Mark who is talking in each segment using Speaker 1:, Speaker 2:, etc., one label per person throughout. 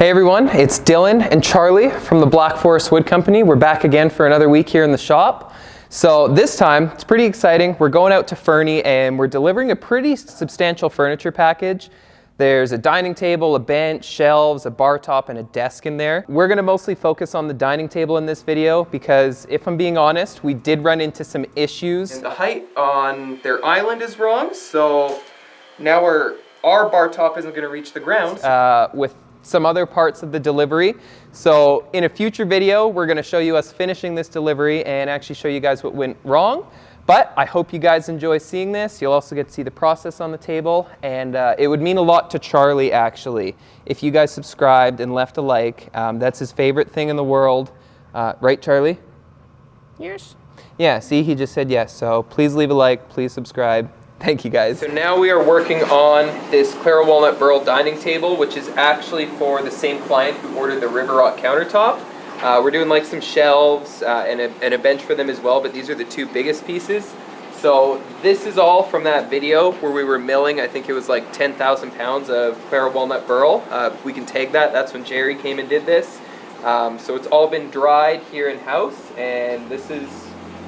Speaker 1: Hey everyone, it's Dylan and Charlie from the Black Forest Wood Company. We're back again for another week here in the shop. So this time, it's pretty exciting. We're going out to Fernie and we're delivering a pretty substantial furniture package. There's a dining table, a bench, shelves, a bar top, and a desk in there. We're gonna mostly focus on the dining table in this video because if I'm being honest, we did run into some issues. And the height on their island is wrong, so now our bar top isn't gonna reach the ground with some other parts of the delivery. So in a future video, we're gonna show you us finishing this delivery and actually show you guys what went wrong. But I hope you guys enjoy seeing this. You'll also get to see the process on the table, and it would mean a lot to Charlie actually if you guys subscribed and left a like. That's his favorite thing in the world. Right, Charlie? Yes. Yeah, see, he just said yes. So please leave a like, please subscribe. Thank you guys. So now we are working on this Claro Walnut Burl dining table, which is actually for the same client who ordered the River Rock countertop. We're doing like some shelves and a bench for them as well, but these are the two biggest pieces. So this is all from that video where we were milling, I think it was like 10,000 pounds of Claro Walnut Burl. We can tag that, that's when Jerry came and did this. So it's all been dried here in-house, and this is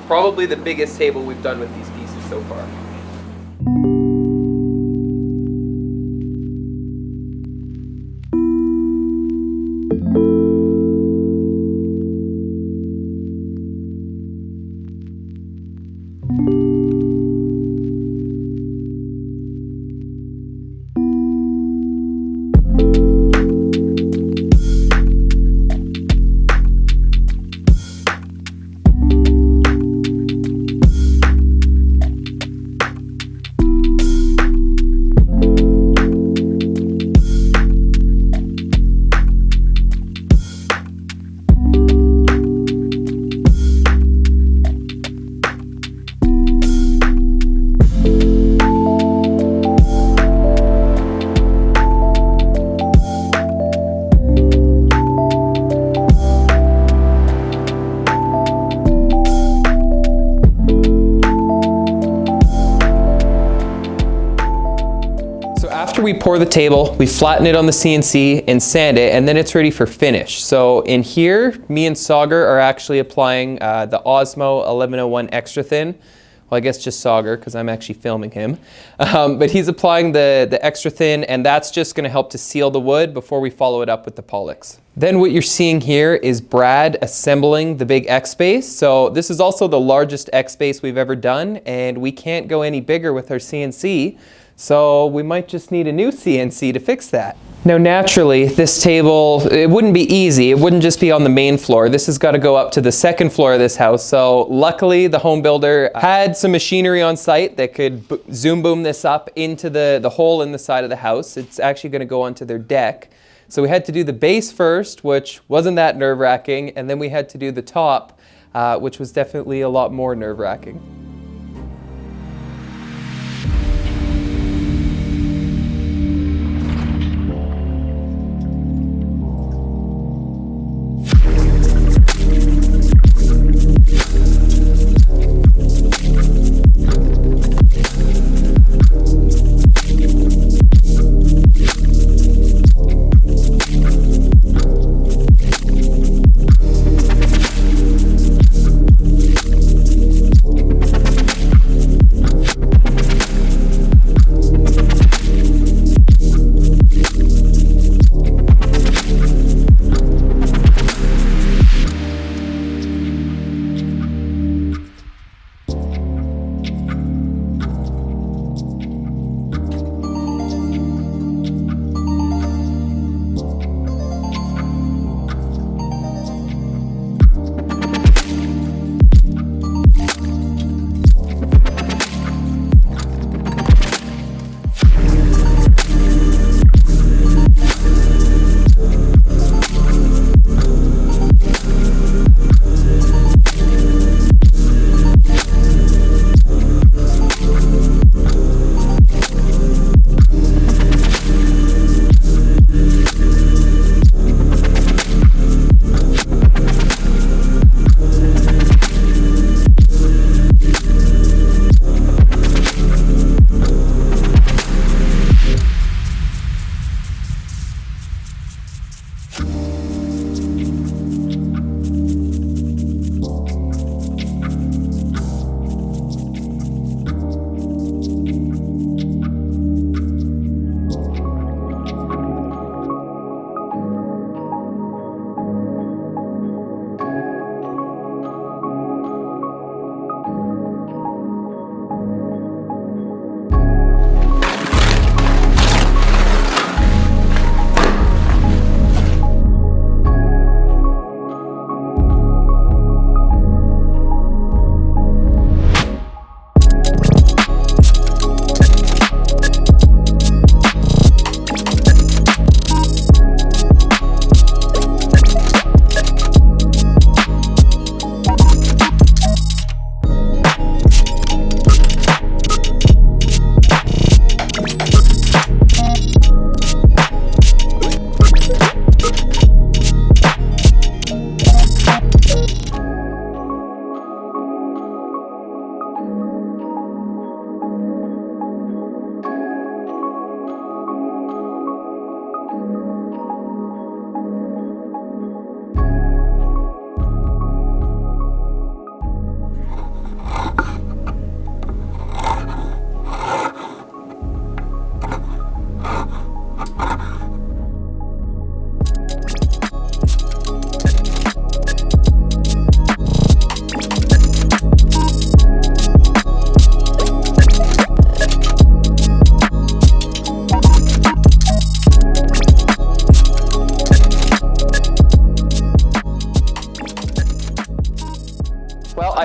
Speaker 1: probably the biggest table we've done with these pieces so far. After we pour the table, we flatten it on the CNC and sand it, and then it's ready for finish. So in here, me and Sauger are actually applying the Osmo 1101 Extra Thin. Well, I guess just Sauger, because I'm actually filming him. But he's applying the Extra Thin, and that's just going to help to seal the wood before we follow it up with the Pollux. Then what you're seeing here is Brad assembling the big X-Base. So this is also the largest X-Base we've ever done, and we can't go any bigger with our CNC. So we might just need a new CNC to fix that. Now naturally, this table, it wouldn't be easy. It wouldn't just be on the main floor. This has got to go up to the second floor of this house. So luckily the home builder had some machinery on site that could zoom boom this up into the hole in the side of the house. It's actually going to go onto their deck. So we had to do the base first, which wasn't that nerve-wracking, and then we had to do the top, which was definitely a lot more nerve-wracking.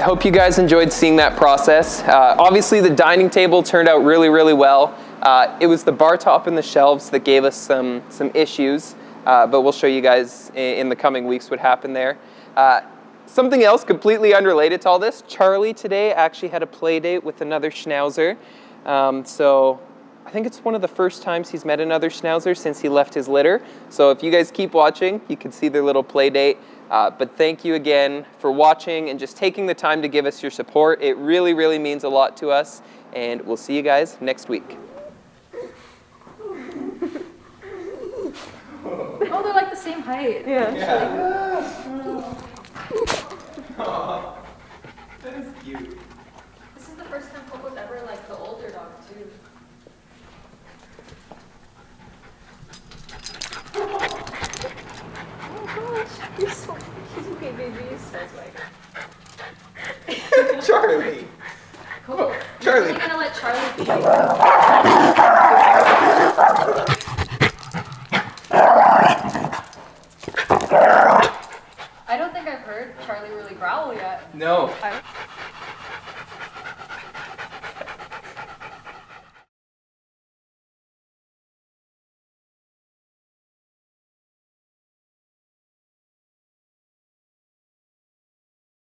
Speaker 1: hope you guys enjoyed seeing that process. Obviously, the dining table turned out really, really well. It was the bar top and the shelves that gave us some issues, but we'll show you guys in the coming weeks what happened there. Something else completely unrelated to all this, Charlie today actually had a play date with another Schnauzer. So I think it's one of the first times he's met another Schnauzer since he left his litter. So if you guys keep watching, you can see their little play date. But thank you again for watching and just taking the time to give us your support. It really, really means a lot to us. And we'll see you guys next week.
Speaker 2: Oh, they're like the same height.
Speaker 1: Yeah. That is cute.
Speaker 2: This is the first time Coco's ever like the older dog too. Oh gosh, you're so cute, baby. Starts wagging.
Speaker 1: Charlie.
Speaker 2: Coco,
Speaker 1: Charlie.
Speaker 2: you're really gonna let Charlie be? I don't think I've heard Charlie really growl yet.
Speaker 1: No.